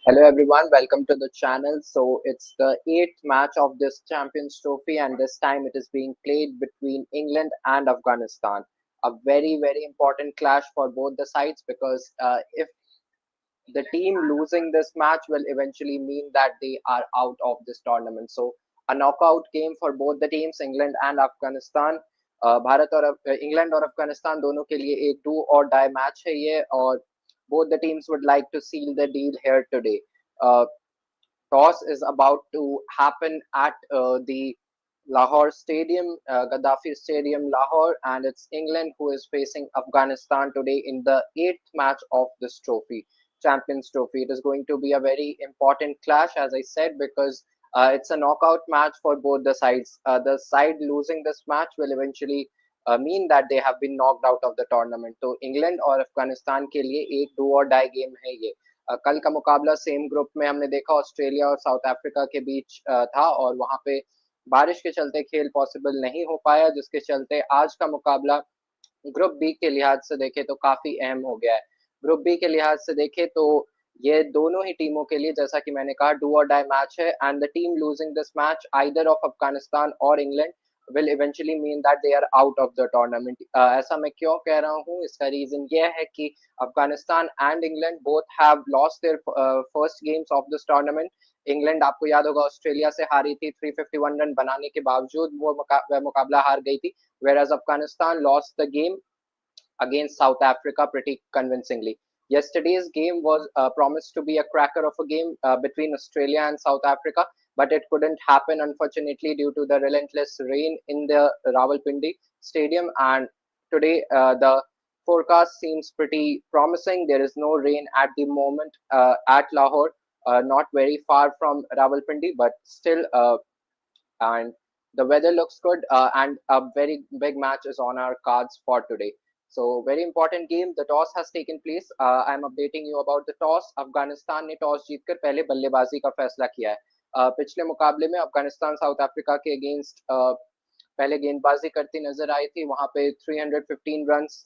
Hello everyone, welcome to the channel. So it's the eighth match of this Champions Trophy, and this time it is being played between England and Afghanistan. A very important clash for both the sides because if the team losing this match will eventually mean that they are out of this tournament. So a knockout game for both the teams, England and Afghanistan. Bharat और England और अफगानिस्तान दोनों के लिए एक do और die match है ये और both the teams would like to seal the deal here today. Toss is about to happen at the Lahore Stadium, Gaddafi Stadium, Lahore, and it's England who is facing Afghanistan today in the eighth match of this trophy, Champions Trophy. It is going to be a very important clash, as I said, because it's a knockout match for both the sides. The side losing this match will eventually mean that they have been knocked out of the tournament. तो England और अफगानिस्तान के लिए एक do और die game है ये. कल का मुकाबला सेम ग्रुप में हमने देखा ऑस्ट्रेलिया और साउथ अफ्रीका के बीच था और वहां पे बारिश के चलते खेल पॉसिबल नहीं हो पाया, जिसके चलते आज का मुकाबला ग्रुप बी के लिहाज से देखें तो काफी अहम हो गया है. ग्रुप बी के लिहाज से देखें तो ये दोनों ही टीमों के लिए, जैसा कि मैंने कहा, डू और डाई मैच है and the team losing this match either of Afghanistan और England will eventually mean that they are out of the tournament. ऐसा मैं क्यों कह रहा हूँ, इसका रीजन ये है कि Afghanistan and England both have lost their first games of this tournament. England आपको याद होगा ऑस्ट्रेलिया से हारी थी 351 रन बनाने के बावजूद वो मुकाबला हार गई थी, whereas Afghanistan lost the game against South Africa pretty convincingly. Yesterday's game was promised to be a cracker of a game between Australia and South Africa, but it couldn't happen unfortunately due to the relentless rain in the Rawalpindi Stadium. And today, the forecast seems pretty promising. There is no rain at the moment at Lahore, not very far from Rawalpindi, but still, and the weather looks good, and a very big match is on our cards for today. So very important game. The toss has taken place. I'm updating you about the toss. Afghanistan ने toss जीतकर पहले बल्लेबाजी का फैसला किया है. पिछले मुकाबले में अफगानिस्तान साउथ अफ्रीका के अगेंस्ट पहले गेंदबाजी करती नजर आई थी. वहां पे 315 रन्स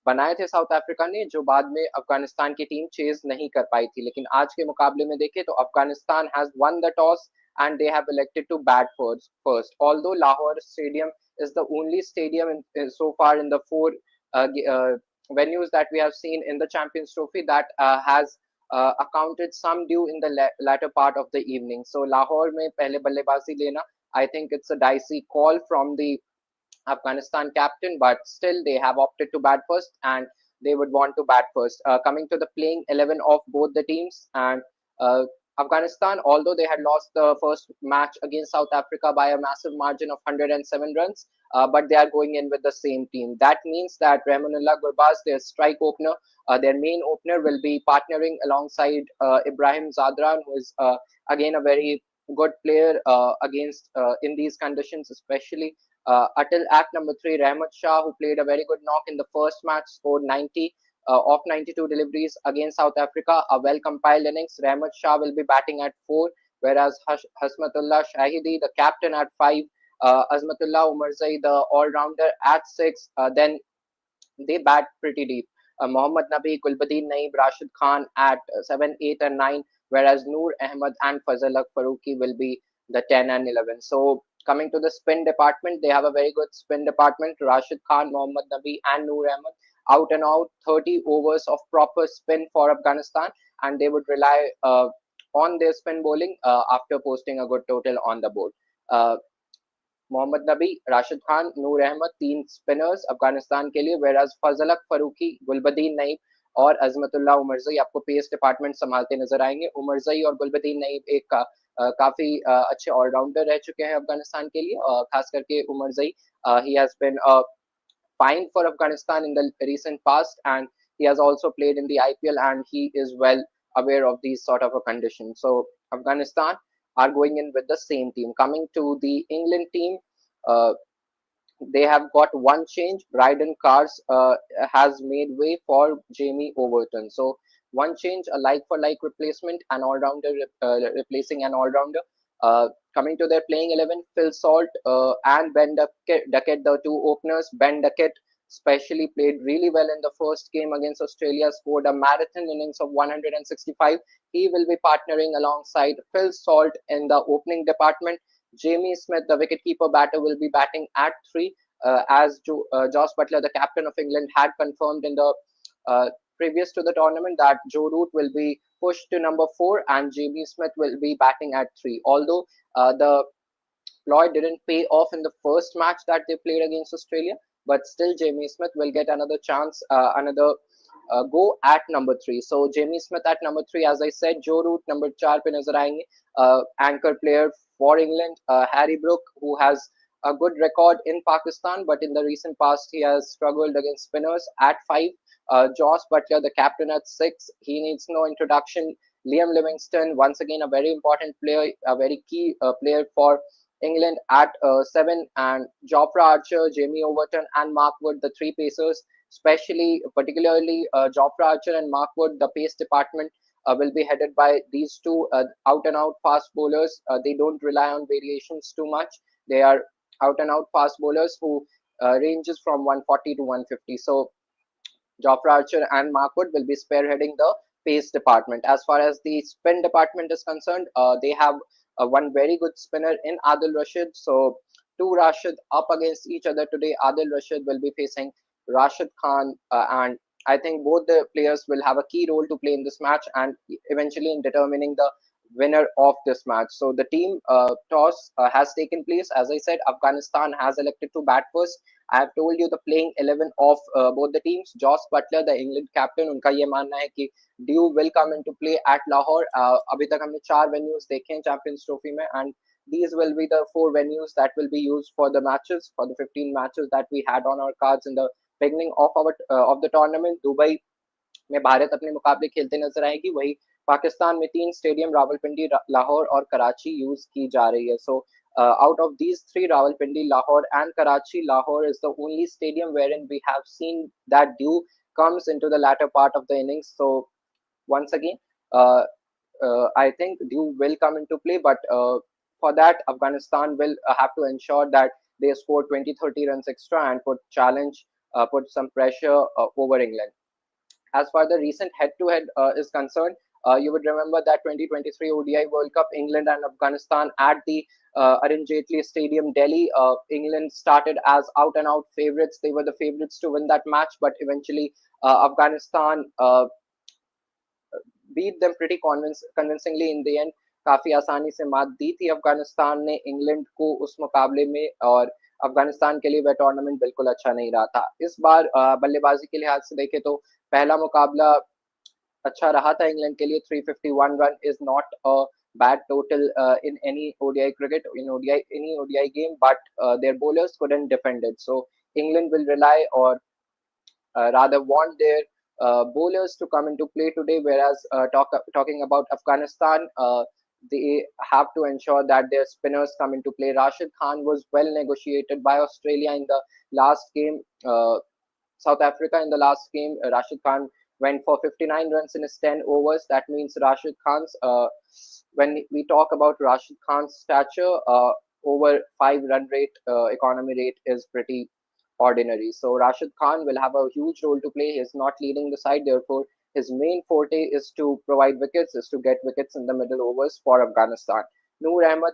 बनाए थे साउथ अफ्रीका ने, जो बाद में अफगानिस्तान की टीम चेज नहीं कर पाई थी. लेकिन आज के मुकाबले में देखें तो Afghanistan has one the toss and they have elected to bat first. Although Lahore Stadium is the only stadium so far in the four venues that we have seen in the Champions Trophy that has accounted some dew in the latter part of the evening. So Lahore में पहले बल्लेबाजी लेना, I think it's a dicey call from the Afghanistan captain, but still they have opted to bat first and they would want to bat first. Coming to the playing 11 of both the teams, and uh, Afghanistan, although they had lost the first match against South Africa by a massive margin of 107 runs, but they are going in with the same team. That means that Rahmanullah Gurbaz, their strike opener, their main opener, will be partnering alongside Ibrahim Zadran, who is again a very good player against in these conditions, especially. Atil at number 3, Rahmat Shah, who played a very good knock in the first match, scored 90 of 92 deliveries against South Africa, a well compiled innings. Rahmat Shah will be batting at 4, whereas Hasmatullah Shahidi, the captain, at 5, Azmatullah Umarzai, the all rounder, at 6. Then they bat pretty deep. Mohammad Nabi, Gulbadin Naeem, Rashid Khan at 7, 8, and 9, whereas Noor Ahmed and Fazalak Faruqi will be the 10 and 11. So, coming to the spin department, they have a very good spin department. Rashid Khan, Mohammad Nabi, and Noor Ahmed out and out 30 overs of proper spin for Afghanistan, and they would rely on their spin bowling after posting a good total on the board. Uh, Mohammad Nabi, Rashid Khan, Noor Ahmad, 3 spinners Afghanistan के लिए, वेराज फजलक फरूकी, गुलबदीन नईम और अजमतुल्लाह उमरजई आपको pace department संभालते नजर आएंगे. उमरजई और गुलबदीन नईम एक काफी अच्छे ऑलराउंडर रह चुके हैं अफगानिस्तान के लिए, खास करके Omarzai. He has been fine for Afghanistan in the recent past, and he has also played in the IPL, and he is well aware of these sort of a condition. So Afghanistan are going in with the same team. Coming to the England team, uh, they have got one change. Bryden Cars has made way for Jamie Overton. So one change, a like for like replacement, an all rounder replacing an all rounder. Coming to their playing 11, Phil Salt and Ben Duckett, the two openers. Ben Duckett especially played really well in the first game against Australia, scored a marathon innings of 165. He will be partnering alongside Phil Salt in the opening department. Jamie Smith, the wicketkeeper batter, will be batting at 3, as Joss Butler, the captain of England, had confirmed in the uh, previous to the tournament that Joe Root will be pushed to number 4 and Jamie Smith will be batting at 3. Although the Floyd didn't pay off in the first match that they played against Australia, but still Jamie Smith will get another chance, another go at number 3. So Jamie Smith at number 3, as I said, Joe Root number 4 पे नजर आएंगे. Anchor player for England, Harry Brook, who has a good record in Pakistan, but in the recent past he has struggled against spinners at 5. Joss Butler, the captain at 6, he needs no introduction. Liam Livingstone, once again a very important player, a very key player for England at 7, and Jofra Archer, Jamie Overton, and Mark Wood, the three pacers, particularly Jofra Archer and Mark Wood, the pace department will be headed by these two out and out fast bowlers. They don't rely on variations too much. They are out and out fast bowlers who ranges from 140 to 150. So Jofra Archer and Mark Wood will be spearheading the pace department. As far as the spin department is concerned, they have one very good spinner in Adil Rashid. So two Rashid up against each other today. Adil Rashid will be facing Rashid Khan, and I think both the players will have a key role to play in this match and eventually in determining the winner of this match. So the team toss has taken place. As I said, Afghanistan has elected to bat first. I have told you the playing 11 of both the teams. Joss Butler, the England captain, उनका ये मानना है कि Dew will come into play at Lahore. अभी तक हमने 4 venues देखे हैं Champions Trophy में, and these will be the 4 venues that will be used for the matches, for the 15 matches that we had on our cards in the beginning of the tournament. Dubai में भारत अपने मुकाबले खेलते नजर आएगी. वही पाकिस्तान में 3 stadium Rawalpindi, Lahore और कराची यूज की जा रही है. So out of these 3, Rawalpindi, Lahore, and Karachi, Lahore is the only stadium wherein we have seen that Dew comes into the latter part of the innings. So once again, I think Dew will come into play, but for that, Afghanistan will have to ensure that they score 20-30 runs extra and put some pressure over England. As far the recent head-to-head is concerned, you would remember that 2023 ODI World Cup, England and Afghanistan at the Arun Jaitley Stadium, Delhi. England started as out-and-out favorites. They were the favorites to win that match, but eventually Afghanistan beat them pretty convincingly in the end. काफी आसानी से मात दी थी अफगानिस्तान ने England को उस मुकाबले में, और अफगानिस्तान के लिए वह टूर्नामेंट बिल्कुल अच्छा नहीं रहा था. इस बार बल्लेबाजी के लिहाज से देखें तो पहला मुकाबला अच्छा रहा था इंग्लैंड के लिए. 351 run is not a bad total in any ODI cricket, in any ODI game, but their bowlers couldn't defend it. So England will rely, or rather want, their bowlers to come into play today. Whereas talking about Afghanistan, they have to ensure that their spinners come into play. Rashid Khan was well negotiated by Australia in the last game. South Africa in the last game, Rashid Khan went for 59 runs in his 10 overs. That means Rashid Khan's, when we talk about Rashid Khan's stature, over 5 run rate, economy rate is pretty ordinary. So Rashid Khan will have a huge role to play. He is not leading the side, therefore his main forte is to provide wickets, is to get wickets in the middle overs for Afghanistan. Noor Ahmed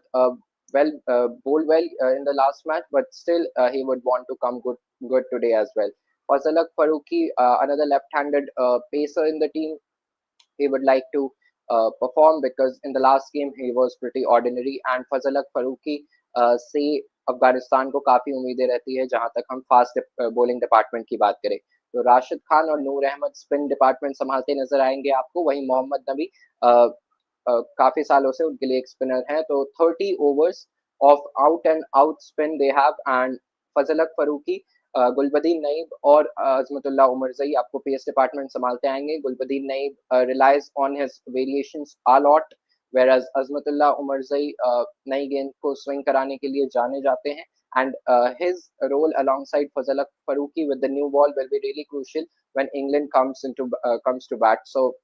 bowled well in the last match, but still he would want to come good today as well. Fazalak Farooqi, another left-handed pacer in the team, he would like to perform because in the last game he was pretty ordinary. And Fazalak Farooqi से अफगानिस्तान को काफ़ी उम्मीदें रहती है जहां तक हम fast bowling department की बात करें. तो राशिद खान और नूर अहमद स्पिन डिपार्टमेंट संभालते नजर आएंगे आपको. वहीं मोहम्मद नबी काफ़ी सालों से उनके लिए एक स्पिनर हैं. तो 30 overs of out and out spin they have. And Fazalhaq Farooqi, Gulbadin Naib और अजमतुल्लाह उमरजई आपको पेस डिपार्टमेंट संभालते आएंगे. Gulbadin Naib relies on his variations a lot, whereas Azmatullah Umarzai नई गेंद को स्विंग कराने के लिए जाने जाते हैं. And his role alongside Fazalak Farooqi with the new ball will be really crucial when England comes to bat. So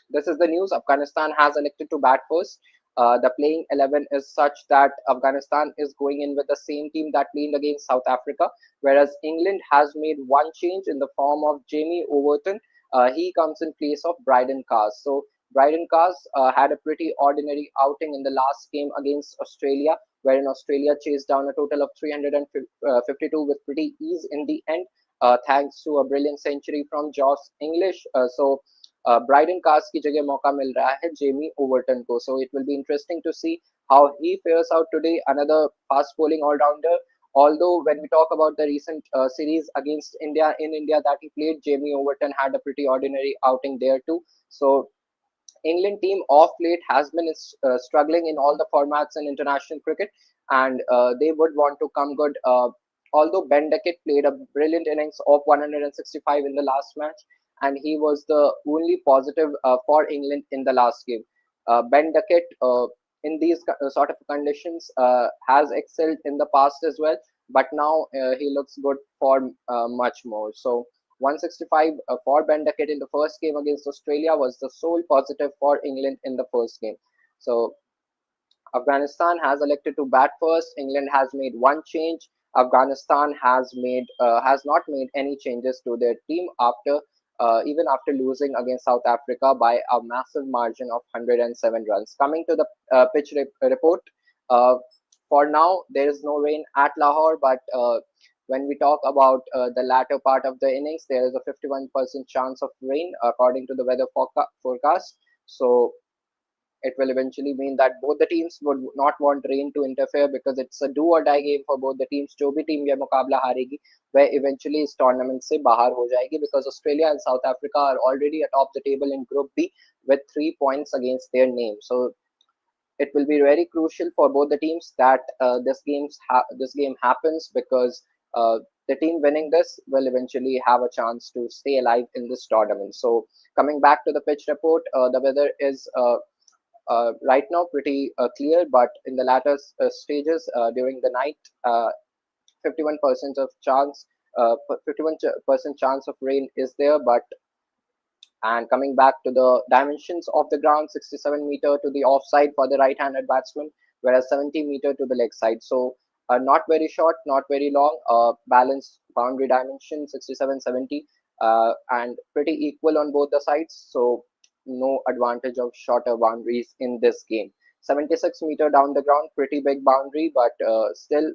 this is the news. Afghanistan has elected to bat first. The playing 11 is such that Afghanistan is going in with the same team that played against South Africa, whereas England has made one change in the form of Jamie Overton. He comes in place of Bryden Cars. So Bryden Cars had a pretty ordinary outing in the last game against Australia, wherein Australia chased down a total of 352 with pretty ease in the end, thanks to a brilliant century from Josh English. Bryden Cars की जगह मौका मिल रहा है Jamie Overton को. So it will be interesting to see how he fares out today. Another fast bowling all rounder. Although when we talk about the recent series against India in India that he played, Jamie Overton had a pretty ordinary outing there too. So England team off late has been struggling in all the formats in international cricket, and they would want to come good. Although Ben Duckett played a brilliant innings of 165 in the last match, and he was the only positive for England in the last game. Ben Duckett, in these sort of conditions, has excelled in the past as well, but now he looks good for much more. So 165 for Ben Duckett in the first game against Australia was the sole positive for England in the first game. So Afghanistan has elected to bat first. England has made one change. Afghanistan has not made any changes to their team after even after losing against South Africa by a massive margin of 107 runs. Coming to the pitch report, uh, for now there is no rain at Lahore, but when we talk about the latter part of the innings, there is a 51% chance of rain according to the weather forecast. So it will eventually mean that both the teams would not want rain to interfere because it's a do or die game for both the teams. जो भी team ये मुकाबला हारेगी वह eventually इस tournament से बाहर हो जाएगी because Australia and South Africa are already atop the table in Group B with 3 points against their name. So it will be very crucial for both the teams that this game happens because the team winning this will eventually have a chance to stay alive in this tournament. So coming back to the pitch report, the weather is right now pretty clear, but in the latter stages during the night, 51% of chance, 51% chance of rain is there. But and coming back to the dimensions of the ground, 67-meter to the offside for the right-handed batsman, whereas 70-meter to the leg side. So not very short, not very long, balanced boundary dimension, 67, 70, and pretty equal on both the sides. So no advantage of shorter boundaries in this game. 76-meter down the ground, pretty big boundary, but still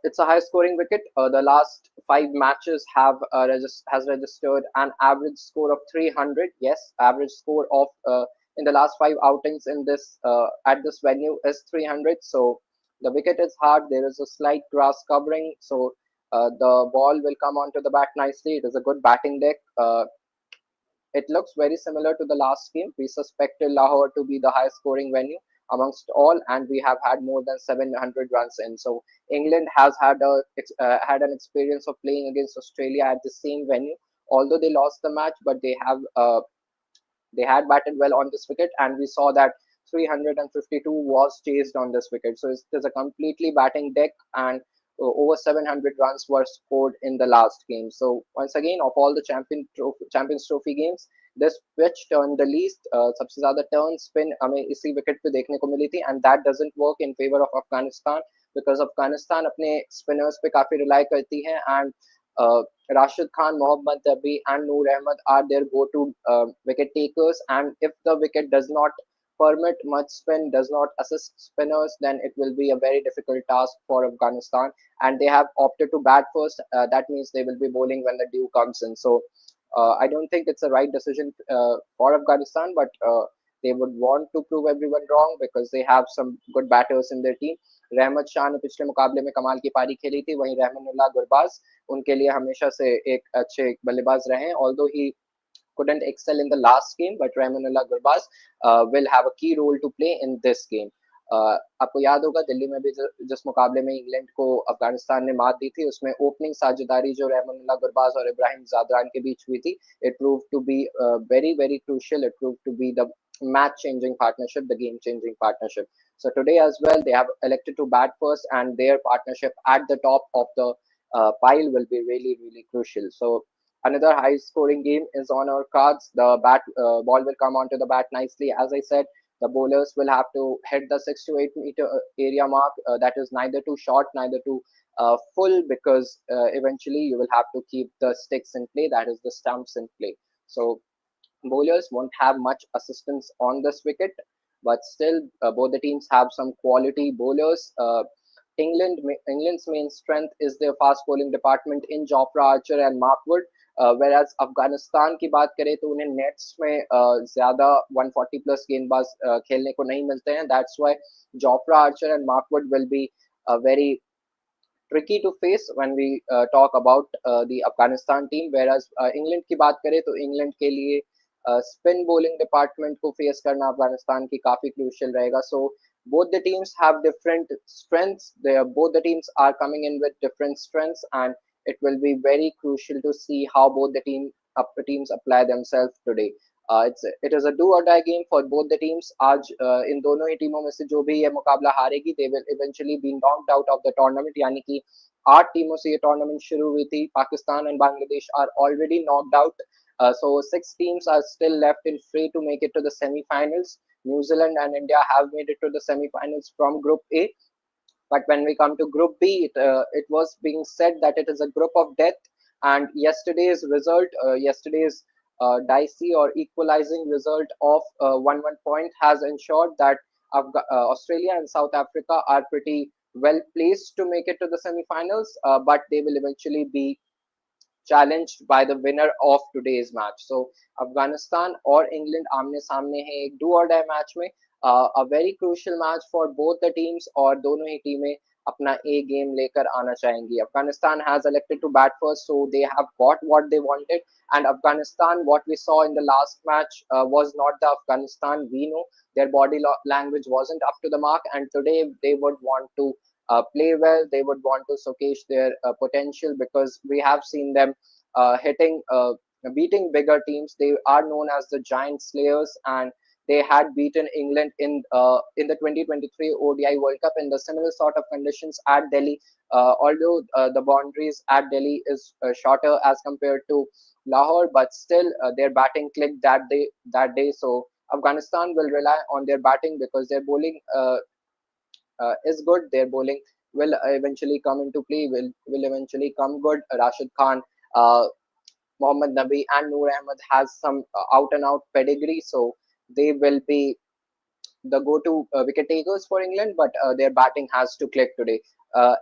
it's a high scoring wicket. The last five matches has registered an average score of 300. Yes, average score of in the last five outings in this at this venue is 300. So the wicket is hard. There is a slight grass covering, so the ball will come onto the bat nicely. It is a good batting deck. It looks very similar to the last game. We suspected Lahore to be the highest scoring venue amongst all, and we have had more than 700 runs in. So England has had an experience of playing against Australia at the same venue. Although they lost the match, but they had batted well on this wicket, and we saw that 352 was chased on this wicket. So it's a completely batting deck, and over 700 runs were scored in the last game. So once again, of all the Champions Trophy games, this pitch turned the least. सबसे ज़्यादा turn spin हमें इसी wicket पे देखने को मिली थी, and that doesn't work in favor of Afghanistan because Afghanistan अपने spinners पे काफी rely करती है, and Rashid Khan, Mohammad Dabi, and Noor Ahmed are their go-to wicket takers. And if the wicket does not permit much spin, does not assist spinners, then it will be a very difficult task for Afghanistan. And they have opted to bat first. That means they will be bowling when the dew comes in. So I don't think it's a right decision for Afghanistan, but they would want to prove everyone wrong because they have some good batters in their team. Rahmat Shah ने पिछले मुकाबले में कमाल की पारी खेली थी, वहीं रहमानुल्लाह गुरबाज उनके लिए हमेशा से एक अच्छे बल्लेबाज रहे हैं. Although he couldn't excel in the last game, but Rahmanullah Gurbaz will have a key role to play in this game. आपको याद होगा दिल्ली में भी जिस मुकाबले में इंग्लैंड को अफगानिस्तान ने मात दी थी, उसमें ओपनिंग साझेदारी जो रहमानुल्लाह गुरबाज और इब्राहिम जादरान के बीच हुई थी, it proved to be very very crucial. It proved to be the match changing partnership, the game changing partnership. So today as well, they have elected to bat first, and their partnership at the top of the pile will be really really crucial. So another high scoring game is on our cards. The ball will come onto the bat nicely. As I said, the bowlers will have to hit the 6 to 8 meter area mark. That is neither too short, neither too full, because eventually you will have to keep the sticks in play, that is the stumps in play. So bowlers won't have much assistance on this wicket, but still both the teams have some quality bowlers. England's main strength is their fast bowling department in Jofra Archer and Mark Wood. Whereas Afghanistan की बात करें तो उन्हें nets में ज्यादा 140 plus गेंदबाज खेलने को नहीं मिलते हैं. That's why Jofra Archer and Mark Wood will be very tricky to face when we talk about the Afghanistan team. Whereas England की बात करें तो England के लिए spin bowling department को face करना अफगानिस्तान की काफी crucial रहेगा. So both the teams have different strengths. Both the teams are coming in with different strengths, and it will be very crucial to see how both the teams apply themselves today. It is a do or die game for both the teams. आज इन दोनों ही टीमों में से जो भी ये मुकाबला हारेगी, they will eventually be knocked out of the tournament. यानी कि 8 टीमों से ये टूर्नामेंट शुरू हुई थी. Pakistan and Bangladesh are already knocked out. So 6 teams are still left in free to make it to the semi-finals. New Zealand and India have made it to the semi-finals from Group A. But when we come to Group B, it was being said that it is a group of death. And yesterday's dicey or equalizing result of 1-1 point has ensured that Australia and South Africa are pretty well placed to make it to the semi-finals, but they will eventually be challenged by the winner of today's match. So Afghanistan और England आमने सामने हैं एक do or die match में. A very crucial match for both the teams, और दोनों ही टीमें अपना A game लेकर आना चाहेंगी. Afghanistan has elected to bat first, so they have got what they wanted. And Afghanistan, what we saw in the last match was not the Afghanistan we know. Their body language wasn't up to the mark, and today they would want to play well. They would want to showcase their potential, because we have seen them beating bigger teams. They are known as the giant slayers, and they had beaten England in the 2023 ODI World Cup in the similar sort of conditions at Delhi. Although the boundaries at Delhi is shorter as compared to Lahore, but still their batting clicked that day. So Afghanistan will rely on their batting, because their bowling is good. Their bowling will eventually come into play. Will eventually come good. Rashid Khan, Mohammad Nabi, and Noor Ahmed has some out and out pedigree, so they will be the go-to wicket takers for England, but their batting has to click today.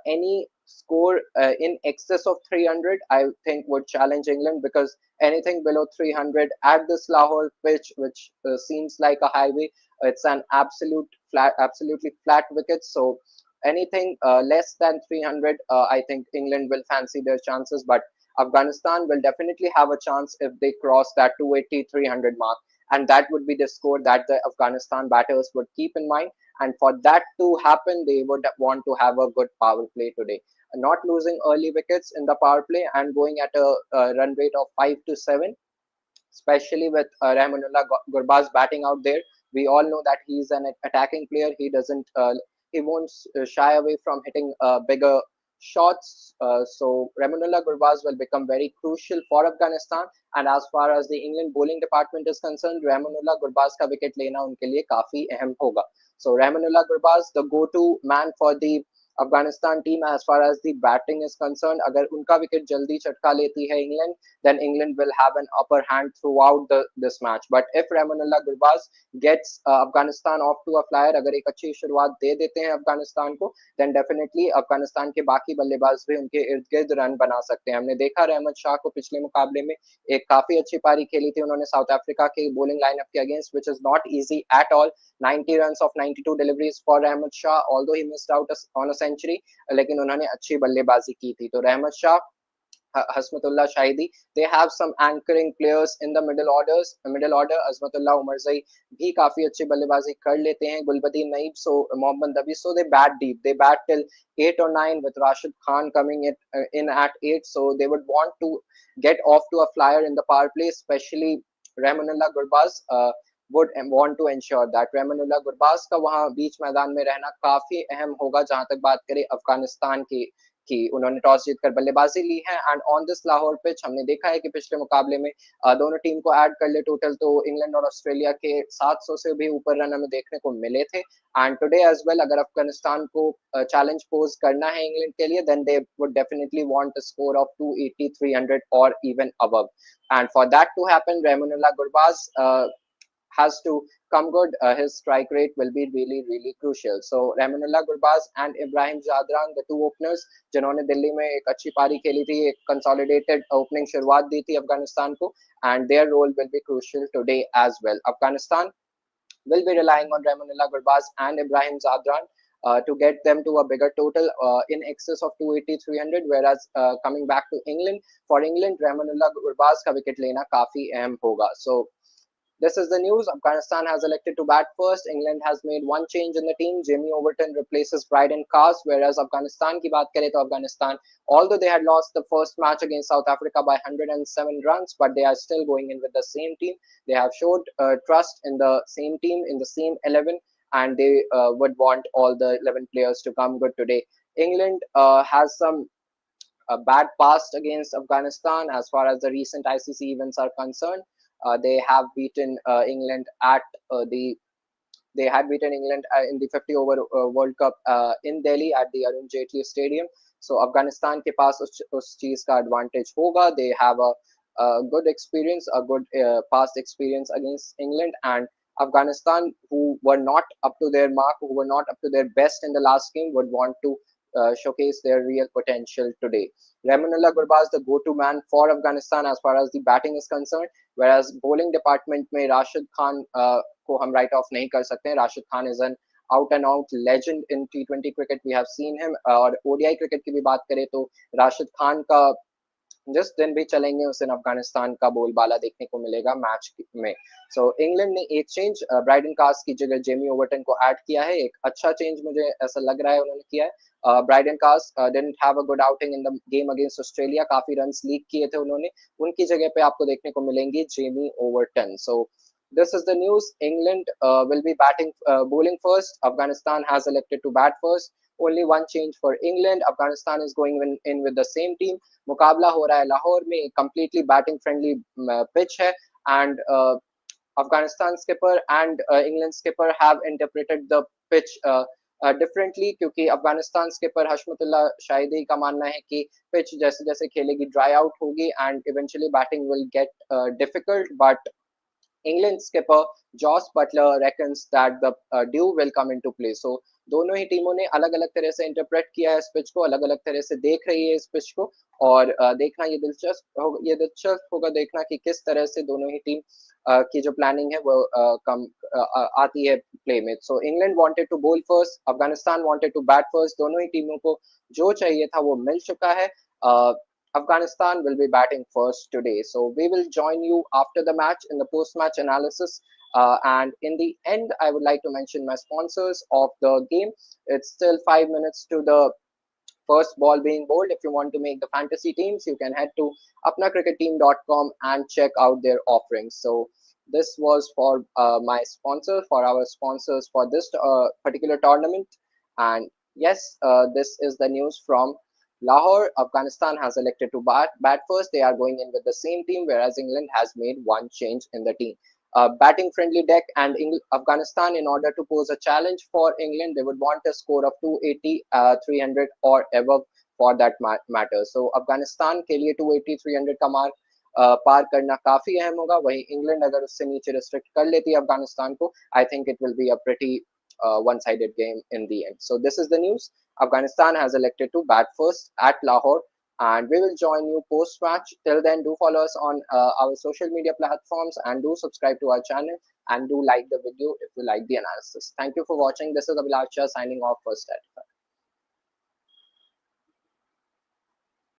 Any score in excess of 300, I think, would challenge England, because anything below 300 at this Lahore pitch, which seems like a highway, it's an absolutely flat wicket. So anything less than 300, I think England will fancy their chances, but Afghanistan will definitely have a chance if they cross that 280-300 mark, and that would be the score that the Afghanistan batters would keep in mind. And for that to happen, they would want to have a good power play today, not losing early wickets in the power play and going at a run rate of 5 to 7, especially with Rahmanullah Gurbaz batting out there. We all know that he's an attacking player. He won't shy away from hitting bigger shots. So Rahmanullah Gurbaz will become very crucial for Afghanistan. And as far as the England bowling department is concerned, Rahmanullah Gurbaz का wicket लेना उनके लिए काफी अहम होगा. So Rahmanullah Gurbaz, the go-to man for the Afghanistan team as far as the batting is concerned. अगर उनका wicket जल्दी चटका लेती है England, then England will have an upper hand throughout this match. But if Rahmanullah Gurbaz gets Afghanistan off to a flyer, अगर एक अच्छी शुरुआत दे देते हैं अफगानिस्तान को, then definitely अफगानिस्तान के बाकी बल्लेबाज भी उनके इर्द गिर्द रन बना सकते हैं. हमने देखा रहमत शाह को पिछले मुकाबले में एक काफी अच्छी पारी खेली थी उन्होंने साउथ अफ्रीका के बॉलिंग लाइनअप के against, which is not easy at all. 90 runs of 92 deliveries for Rahmat Shah, although he missed out on a century, लेकिन उन्होंने अच्छी बल्लेबाजी की थी. तो Rahmat Shah, Hasmatullah Shahidi, they have some anchoring players in the middle order. Azmatullah Umarzai भी काफी अच्छी बल्लेबाजी कर लेते हैं. Gulbadin Naib, so Mohammad Nabi, so they bat deep. They bat till 8 or 9 with Rashid Khan coming in at 8. So they would want to get off to a flyer in the power play, especially Rahmanullah Gurbaz would want to ensure that. Rahmanullah Gurbaz का वहाँ बीच मैदान में रहना काफी अहम होगा जहां तक बात करें अफगानिस्तान की कि उन्होंने टॉस जीतकर बल्लेबाजी ली है। And on this Lahore pitch हमने देखा है कि पिछले मुकाबले में दोनों टीम को ऐड कर ले टोटल तो इंग्लैंड और ऑस्ट्रेलिया के 700 से भी ऊपर रन हमें देखने को मिले थे। एंड टुडे एज वेल अगर अफगानिस्तान को चैलेंज पोज करना है इंग्लैंड के लिए then they would definitely want a score of 280 300 और even above. And for that to happen Rahmanullah Gurbaz has to come good. His strike rate will be really, really crucial. So Rahmanullah Gurbaz and Ibrahim Jadran, the two openers, जिन्होंने दिल्ली में एक अच्छी पारी खेली थी, एक consolidated opening शुरुआत दी थी अफगानिस्तान को, and their role will be crucial today as well. Afghanistan will be relying on Rahmanullah Gurbaz and Ibrahim Zadran to get them to a bigger total in excess of 280 300, whereas coming back to England, for England Rahmanullah Gurbaz का wicket लेना काफी अहम होगा. So this is the news. Afghanistan has elected to bat first. England has made one change in the team. Jamie Overton replaces Bryden Cars, whereas Afghanistan की बात करें तो Afghanistan, although they had lost the first match against South Africa by 107 runs, but they are still going in with the same team. They have showed trust in the same team, in the same 11, and they would want all the 11 players to come good today. England has some bad past against Afghanistan as far as the recent ICC events are concerned. They have beaten England at the they had beaten England in the 50 over World Cup in Delhi at the Arun Jaitley Stadium. So Afghanistan के पास उस चीज का advantage होगा. They have a good experience, a good past experience against England, and Afghanistan, who were not up to their mark, who were not up to their best in the last game, would want to showcase their real potential today. Rahmanullah Gurbaz, the go-to man for Afghanistan as far as the batting is concerned, whereas bowling department में Rashid Khan को हम write off नहीं कर सकते. Rashid Khan is an out and out legend in T20 cricket. We have seen him. और ODI cricket की भी बात करें तो राशिद खान का जिस दिन भी चलेंगे उस दिन अफगानिस्तान का बोलबाला देखने को मिलेगा मैच में. सो इंग्लैंड ने एक चेंज ब्राइडन कास्ट की जगह जेमी ओवर्टन को ऐड किया है. एक अच्छा चेंज मुझे ऐसा लग रहा है उन्होंने किया है. ब्राइडन कास्ट didn't have a good outing in the game against Australia. काफी रन्स लीक किए थे उन्होंने. उनकी जगह पे आपको देखने को मिलेंगी Jamie Overton. So this is the news. England will be bowling first. Afghanistan has elected to bat first. Only one change for England. Afghanistan is going in with the same team. मुकाबला हो रहा है लाहौर में. Completely batting friendly pitch है. And Afghanistan skipper and England skipper have interpreted the pitch differently, क्योंकि Afghanistan skipper Hashmatullah Shahidi का मानना है कि पिच जैसे जैसे खेलेगी ड्राई आउट होगी and eventually batting will get difficult. But England skipper Joss Butler reckons that the dew will come into play. So दोनों ही टीमों ने अलग अलग तरह से इंटरप्रेट किया है इस पिच को, अलग अलग तरह से देख रही है इस पिच को. और देखना ये दिलचस्प होगा देखना कि किस तरह से दोनों ही टीम की जो प्लानिंग है वो आती है प्ले में. So England wanted to bowl first, Afghanistan wanted to bat first. दोनों ही टीमों को जो चाहिए था वो मिल चुका है. Afghanistan will be batting first today. So we will join you after the match in the post-match analysis. And in the end, I would like to mention my sponsors of the game. It's still 5 minutes to the first ball being bowled. If you want to make the fantasy teams, you can head to apnacricketteam.com and check out their offerings. So this was for my sponsor, for our sponsors for this particular tournament. And yes, this is the news from Lahore. Afghanistan has elected to bat first. They are going in with the same team, whereas England has made one change in the team. Batting friendly deck, and Afghanistan, in order to pose a challenge for England, they would want a score of 280 300 or above for that matter. So Afghanistan के लिए 280 300 का mark पार करना काफी अहम होगा. वहीं England अगर उससे नीचे रिस्ट्रिक्ट कर लेती है अफगानिस्तान को, I think it will be a pretty one-sided game in the end. So this is the news. Afghanistan has elected to bat first at Lahore, and we will join you post-match. Till then, do follow us on our social media platforms and do subscribe to our channel and do like the video if you like the analysis. Thank you for watching. This is Abhilash signing off for Statify.